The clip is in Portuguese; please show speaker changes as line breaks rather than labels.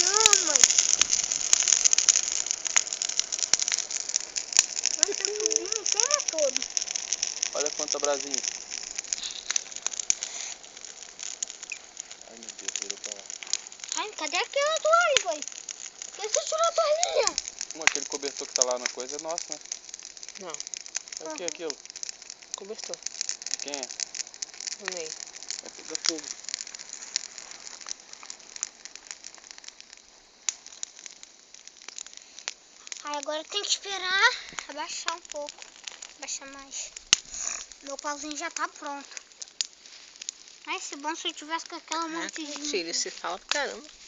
chamas. Vai tá subindo e queima todo.
Olha quanta brasinha. Ai meu Deus, virou pra lá.
Ai, cadê aquela toalha, pai? Por que você tirou a toalhinha?
Aquele cobertor que tá lá na coisa é nosso, né?
Não.
É o que é aquilo?
Cobertor.
Quem é?
No meio.
É tudo tudo.
Aí agora tem que esperar abaixar um pouco. Abaixar mais. Meu pauzinho já tá pronto. Mas se bom se eu tivesse com aquela monte de...
Filho, você fala pra caramba.